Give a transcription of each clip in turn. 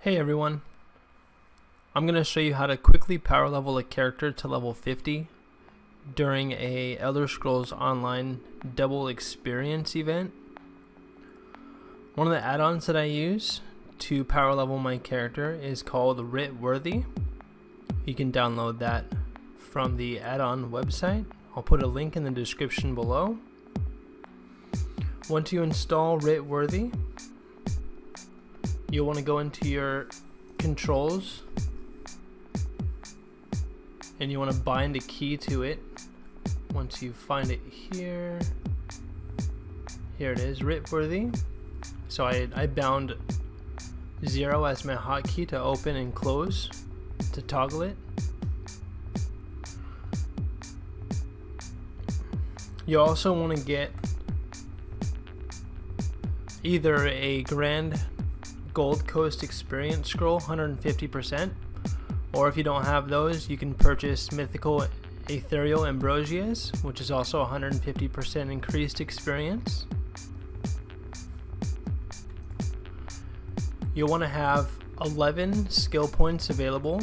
Hey everyone, I'm going to show you how to quickly power level a character to level 50 during a Elder Scrolls Online double experience event. One of the add-ons that I use to power level my character is called Writ Worthy. You can download that from the add-on website. I'll put a link in the description below. Once you install Writ Worthy, you'll want to go into your controls and you want to bind a key to it. Once you find it here it is, Writ Worthy. So I bound 0 as my hotkey to open and close, to toggle it. You also want to get either a Grand Gold Coast Experience Scroll 150%, or if you don't have those, you can purchase Mythical Aetherial Ambrosias, which is also 150% increased experience. You'll want to have 11 skill points available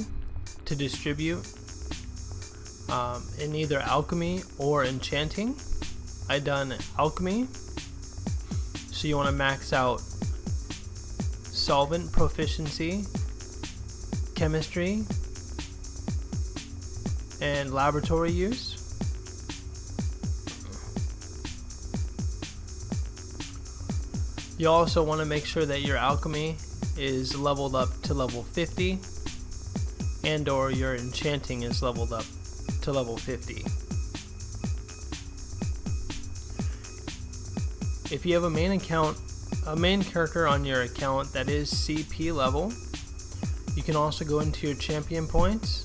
to distribute in either Alchemy or Enchanting. I done Alchemy, so you want to max out Solvent Proficiency, Chemistry, and Laboratory use. You also want to make sure that your Alchemy is leveled up to level 50 and or your Enchanting is leveled up to level 50. If you have a main character on your account that is CP level, you can also go into your champion points,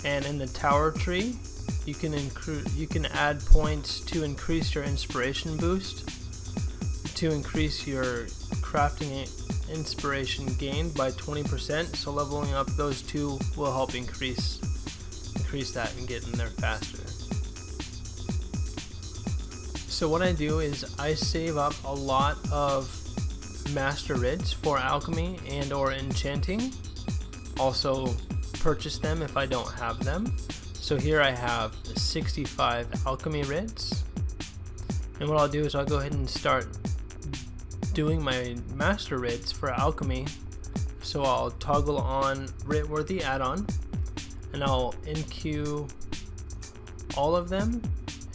and in the tower tree you can add points to increase your inspiration boost, to increase your crafting inspiration gained by 20%. So leveling up those two will help increase that and get in there faster. So what I do is I save up a lot of master writs for Alchemy and or Enchanting. Also purchase them if I don't have them. So here I have 65 Alchemy writs, and what I'll do is I'll go ahead and start doing my master writs for Alchemy. So I'll toggle on Writ Worthy add-on and I'll enqueue all of them,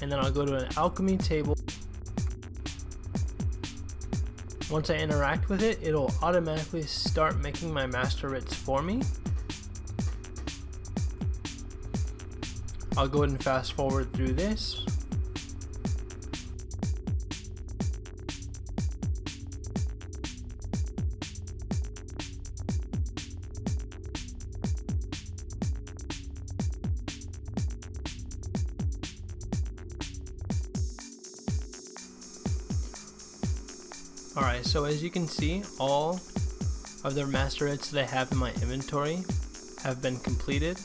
and then I'll go to an Alchemy table. Once I interact with it, it'll automatically start making my master writs for me. I'll go ahead and fast forward through this. Alright, so as you can see, all of the master writs that I have in my inventory have been completed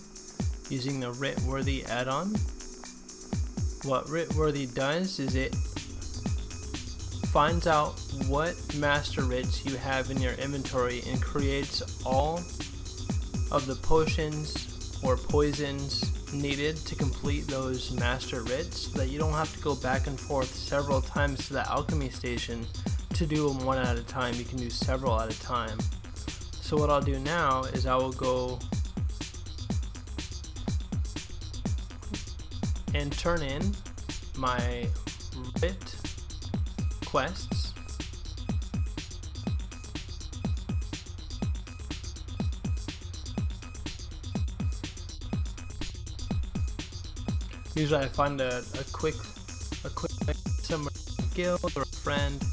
using the Writ Worthy add-on. What Writ Worthy does is it finds out what master writs you have in your inventory and creates all of the potions or poisons needed to complete those master writs, so that you don't have to go back and forth several times to the alchemy station to do them one at a time. You can do several at a time. So what I'll do now is I will go and turn in my writ quests. Usually I find a quick somewhere, a guild or a friend,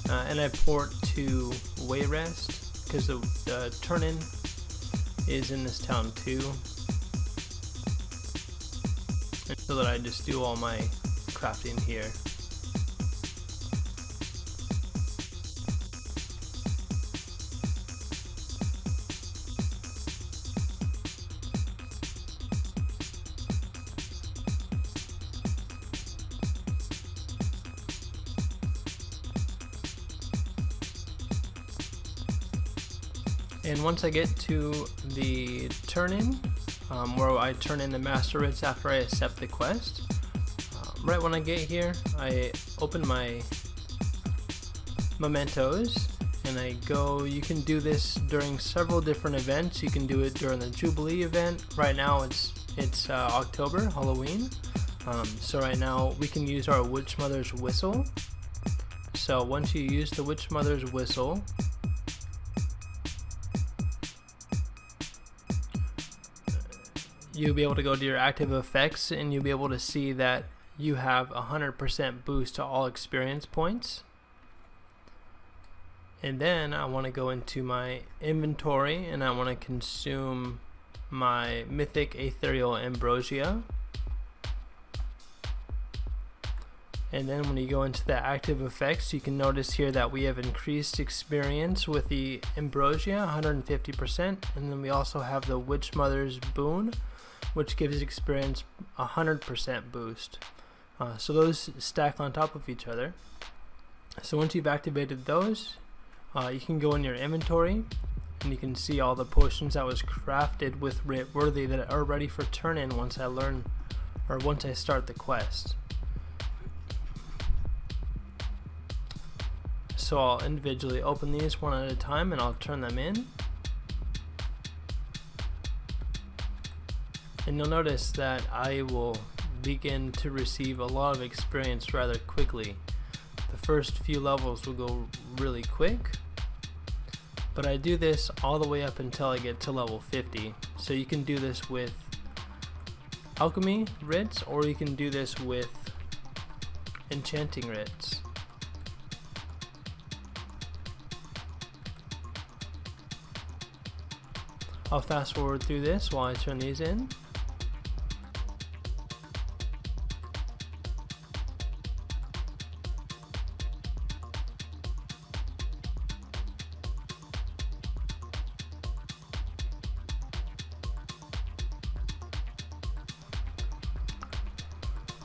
and I port to Wayrest because the turn-in is in this town too, and so that I just do all my crafting here. And once I get to the turn-in, where I turn in the master writs after I accept the quest, right when I get here, I open my mementos and I go. You can do this during several different events. You can do it during the Jubilee event. Right now it's October, Halloween. So right now we can use our Witch Mother's Whistle. So once you use the Witch Mother's Whistle, you'll be able to go to your active effects and you'll be able to see that you have 100% boost to all experience points. And then I want to go into my inventory and I want to consume my mythic Aetherial Ambrosia. And then when you go into the active effects, you can notice here that we have increased experience with the Ambrosia, 150%, and then we also have the Witch Mother's Boon, which gives experience 100% boost. So those stack on top of each other. So once you've activated those, you can go in your inventory and you can see all the potions that was crafted with Writ Worthy that are ready for turn-in once I start the quest. So I'll individually open these one at a time and I'll turn them in. And you'll notice that I will begin to receive a lot of experience rather quickly. The first few levels will go really quick, but I do this all the way up until I get to level 50. So you can do this with alchemy writs, or you can do this with enchanting writs. I'll fast forward through this while I turn these in.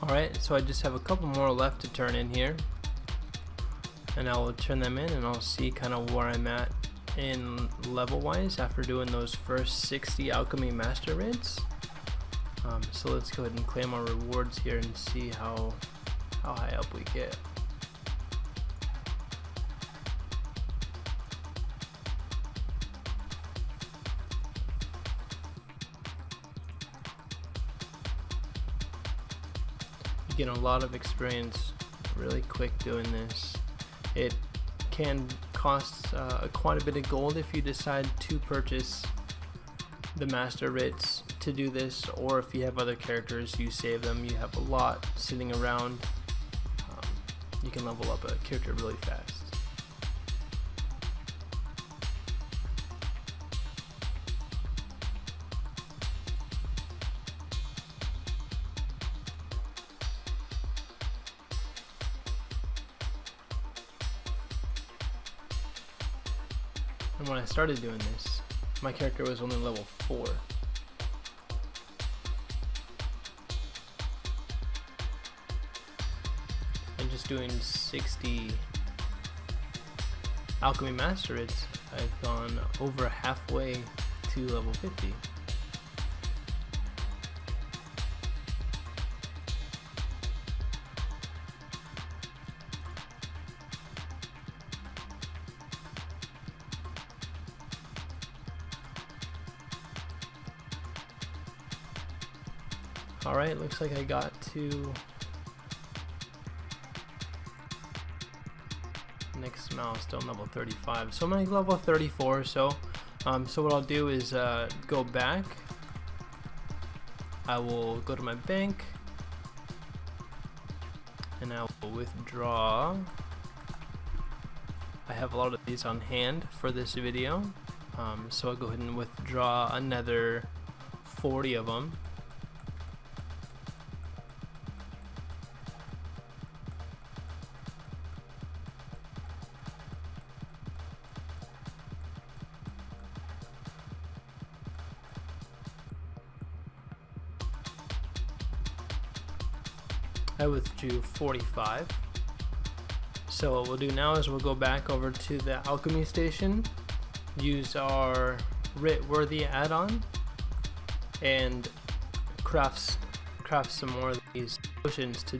Alright, so I just have a couple more left to turn in here, and I will turn them in and I'll see kind of where I'm at in level wise after doing those first 60 alchemy master writs. So let's go ahead and claim our rewards here and see how high up we get. You get a lot of experience really quick doing this. It can cost quite a bit of gold if you decide to purchase the master writs to do this, or if you have other characters, you save them. You have a lot sitting around. You can level up a character really fast. And when I started doing this, my character was only level 4. And just doing 60 alchemy master writs, I've gone over halfway to level 50. Alright, looks like I got to next milestone, level 35. So I'm like level 34 or so. So what I'll do is go back. I will go to my bank and I will withdraw. I have a lot of these on hand for this video. So I'll go ahead and withdraw another 40 of them. I withdrew 45. So what we'll do now is we'll go back over to the alchemy station use our Writ Worthy add-on and craft some more of these potions to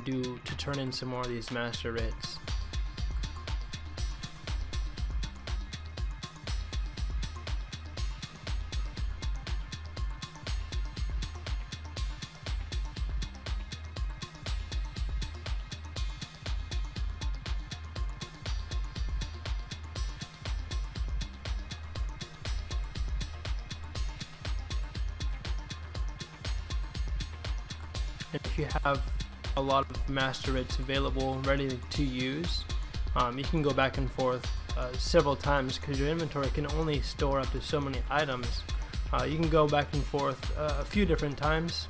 turn in some more of these Master Writs. And if you have a lot of Master Writs available ready to use, you can go back and forth several times because your inventory can only store up to so many items. You can go back and forth a few different times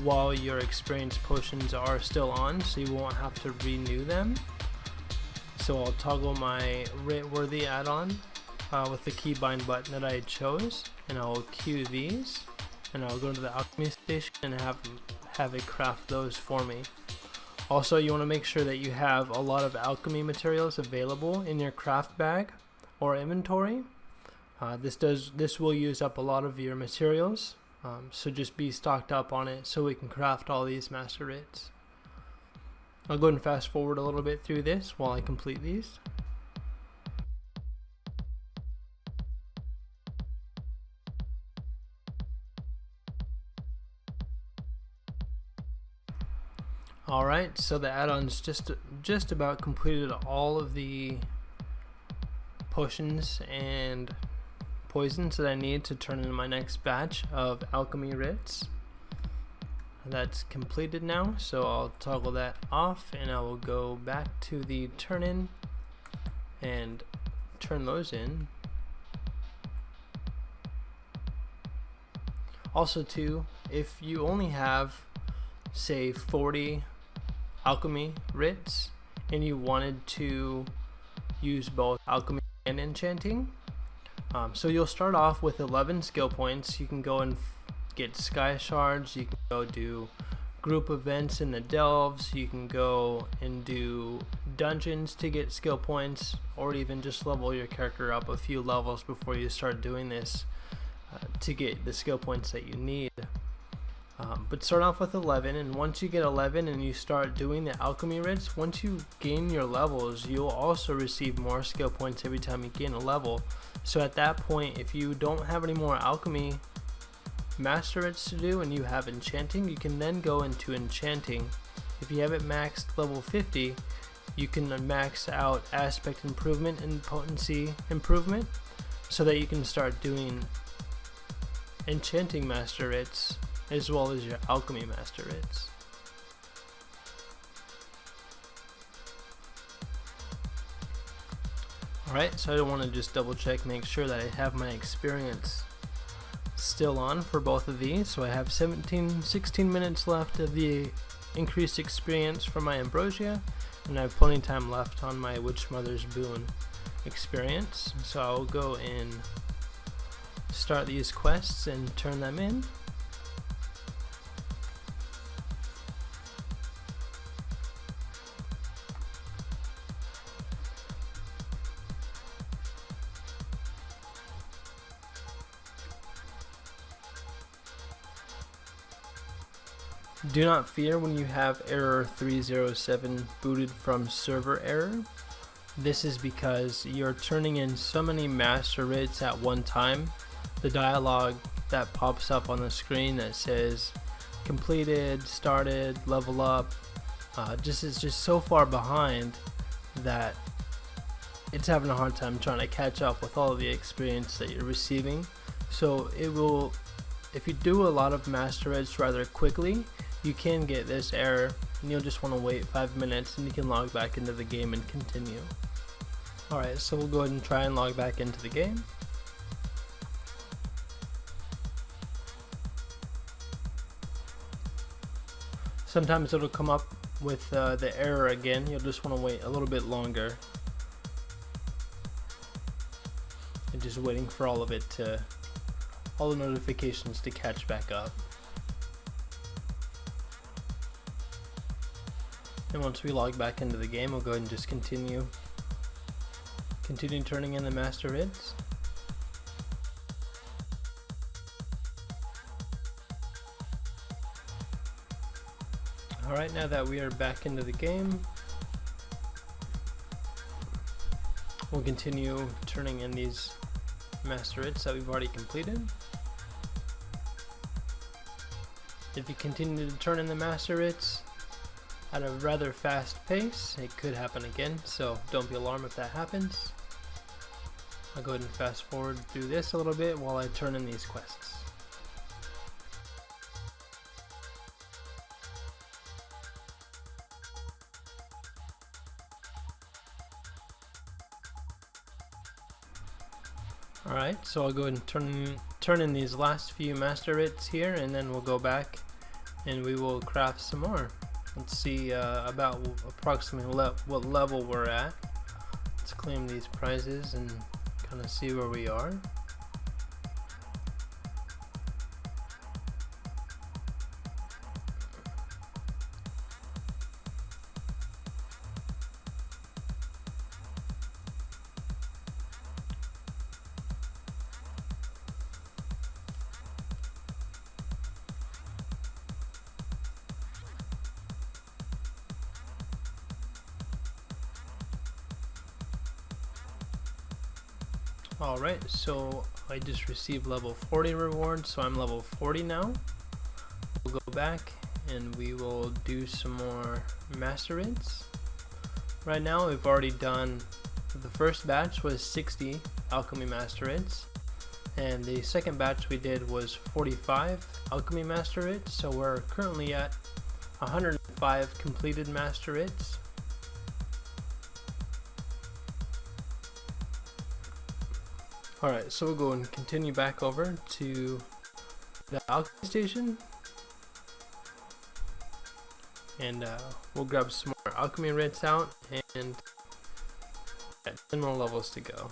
while your experience potions are still on, so you won't have to renew them. So I'll toggle my Writ Worthy add-on with the keybind button that I chose, and I'll queue these, and I'll go to the alchemy station and have it craft those for me. Also, you want to make sure that you have a lot of alchemy materials available in your craft bag or inventory. This will use up a lot of your materials, so just be stocked up on it so we can craft all these Master Writs. I'll go ahead and fast forward a little bit through this while I complete these. Alright, so the add-ons just about completed all of the potions and poisons that I need to turn in my next batch of alchemy writs. That's completed now, so I'll toggle that off and I will go back to the turn in and turn those in. Also too, if you only have say 40 alchemy writs and you wanted to use both alchemy and enchanting, so you'll start off with 11 skill points. You can go and get sky shards, you can go do group events in the delves, you can go and do dungeons to get skill points, or even just level your character up a few levels before you start doing this to get the skill points that you need. But start off with 11, and once you get 11 and you start doing the alchemy writs, once you gain your levels, you'll also receive more skill points every time you gain a level. So at that point, if you don't have any more alchemy Master Writs to do and you have enchanting, you can then go into enchanting. If you have it maxed level 50, you can max out aspect improvement and potency improvement so that you can start doing enchanting Master Writs as well as your alchemy Master Writs. Alright, so I want to just double check, make sure that I have my experience still on for both of these. So I have 16 minutes left of the increased experience for my Ambrosia, and I have plenty of time left on my Witch Mother's Boon experience. So I'll go and start these quests and turn them in. Do not fear when you have error 307 booted from server error. This is because you're turning in so many Master Writs at one time. The dialogue that pops up on the screen that says completed, started, level up, is just so far behind that it's having a hard time trying to catch up with all of the experience that you're receiving. So it will, if you do a lot of Master Writs rather quickly, you can get this error, and you'll just want to wait 5 minutes and you can log back into the game and continue. Alright, so we'll go ahead and try and log back into the game. Sometimes it'll come up with the error again. You'll just want to wait a little bit longer. And just waiting for all the notifications to catch back up. And once we log back into the game, we'll go ahead and just continue turning in the Master Writs. Alright, now that we are back into the game, we'll continue turning in these master writs that we've already completed. If you continue to turn in the master writs at a rather fast pace, it could happen again, so don't be alarmed if that happens. I'll go ahead and fast forward through this a little bit while I turn in these quests. Alright, so I'll go ahead and turn in these last few master writs here, and then we'll go back and we will craft some more. Let's see about approximately what level we're at. Let's claim these prizes and kind of see where we are. Alright, so I just received level 40 reward, so I'm level 40 now. We'll go back and we will do some more master writs. Right now we've already done, the first batch was 60 alchemy master writs, and the second batch we did was 45 alchemy master writs, so we're currently at 105 completed master writs. Alright, so we'll go and continue back over to the alchemy station, and we'll grab some more alchemy writs out, and 10 more levels to go.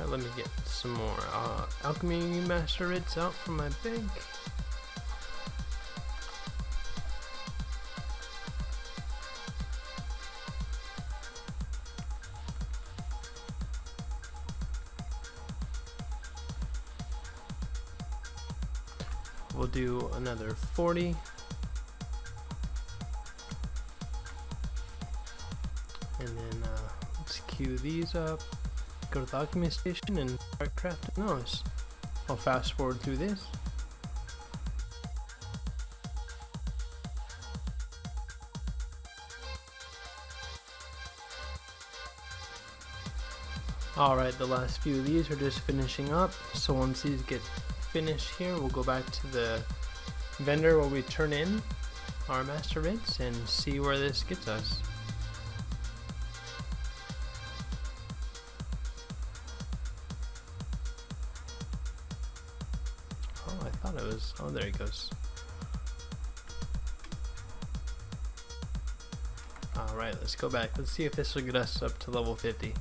Let me get some more alchemy master writs out from my bag. We'll do another 40. And then let's queue these up. Go to the alchemy station and start crafting those. I'll fast forward through this. Alright, the last few of these are just finishing up, so once these get finished here, we'll go back to the vendor where we turn in our master writs and see where this gets us. Oh, there he goes. Alright, let's go back. Let's see if this will get us up to level 50.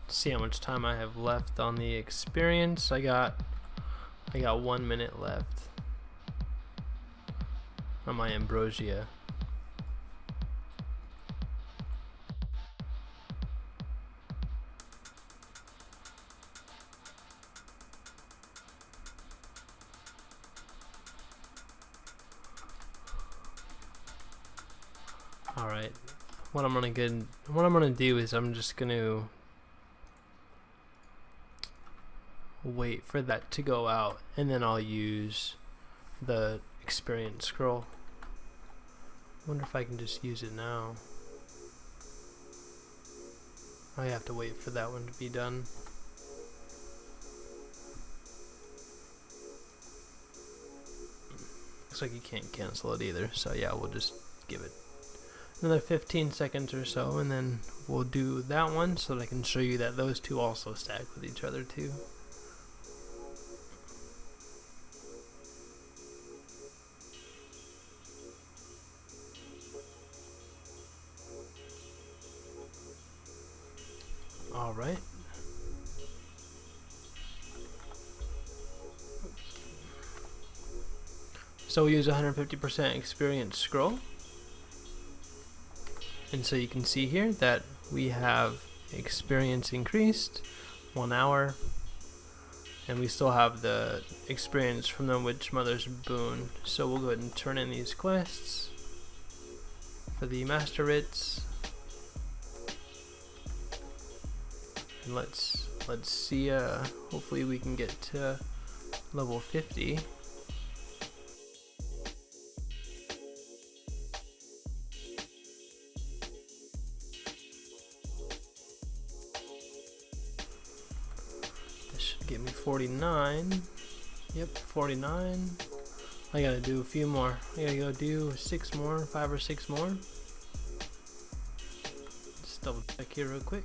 See how much time I have left on the experience. I got 1 minute left on my Ambrosia. All right, what I'm gonna do is I'm just gonna wait for that to go out, and then I'll use the experience scroll. Wonder if I can just use it now. I have to wait for that one to be done. Looks like you can't cancel it either, so yeah, we'll just give it another 15 seconds or so, and then we'll do that one so that I can show you that those two also stack with each other too. Alright. So we use 150% experience scroll. And so you can see here that we have experience increased 1 hour. And we still have the experience from the Witch Mother's boon. So we'll go ahead and turn in these quests for the Master Writs. And let's see, hopefully we can get to level 50. This should get me 49. Yep, 49. I gotta do a few more. I gotta go do 6 more, 5 or 6 more. Just double check here real quick.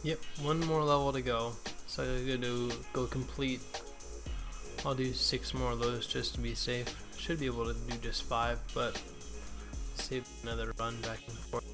Yep, 1 more level to go. So I'm gonna go complete. I'll do 6 more of those just to be safe. Should be able to do just 5, but save another run back and forth.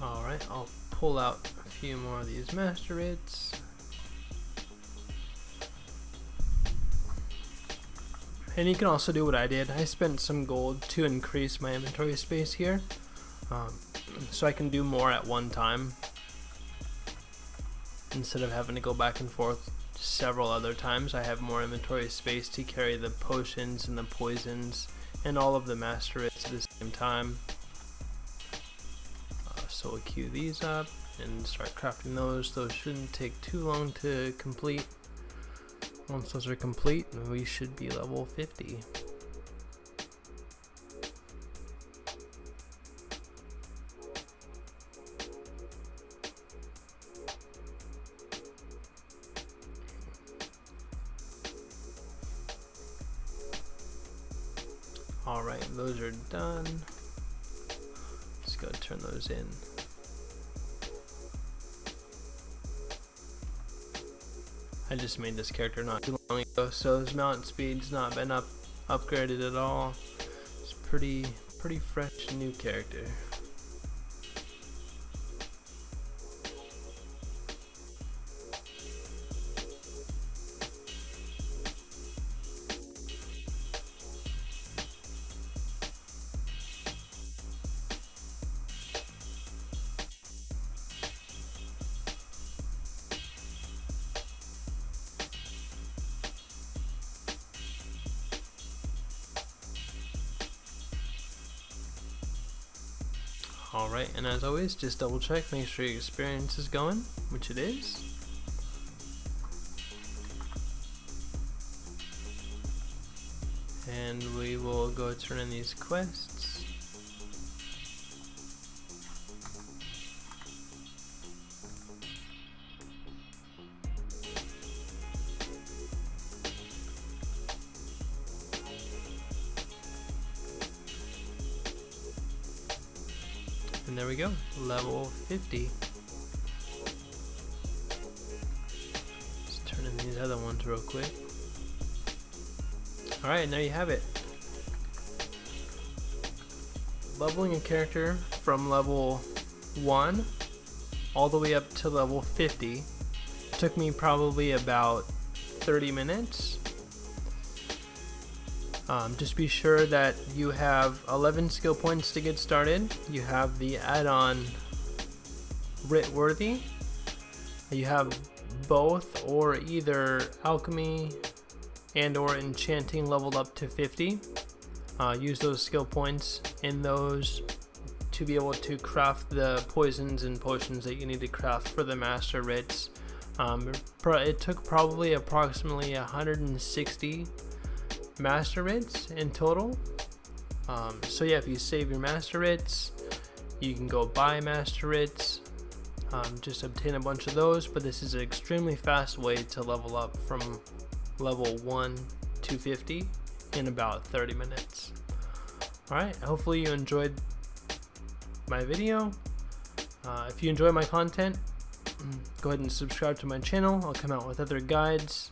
Alright, I'll pull out a few more of these Master Writs. And you can also do what I did. I spent some gold to increase my inventory space here. So I can do more at one time, instead of having to go back and forth several other times. I have more inventory space to carry the potions and the poisons and all of the Master Writs at the same time. So we'll queue these up and start crafting those. Those shouldn't take too long to complete. Once those are complete, we should be level 50. Alright, those are done. Let's go turn those in. I just made this character not too long ago, so his mount speed's not been upgraded at all. It's pretty fresh new character. Alright, and as always, just double check, make sure your experience is going, which it is. And we will go turn in these quests. And there we go, level 50. Let's turn in these other runs real quick. Alright, and there you have it. Leveling a character from level 1 all the way up to level 50 took me probably about 30 minutes. Just be sure that you have 11 skill points to get started. You have the add-on Writ Worthy. You have both or either Alchemy and or Enchanting leveled up to 50. Use those skill points in those to be able to craft the poisons and potions that you need to craft for the Master Writs. It took probably approximately 160 Master Writs in total. So yeah, if you save your Master Writs, you can go buy Master Writs, just obtain a bunch of those, but this is an extremely fast way to level up from level 1 to 50 in about 30 minutes. Alright, hopefully you enjoyed my video. If you enjoy my content, go ahead and subscribe to my channel. I'll come out with other guides.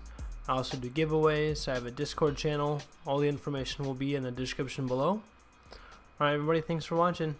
I also do giveaways. I have a Discord channel. All the information will be in the description below. Alright everybody, thanks for watching.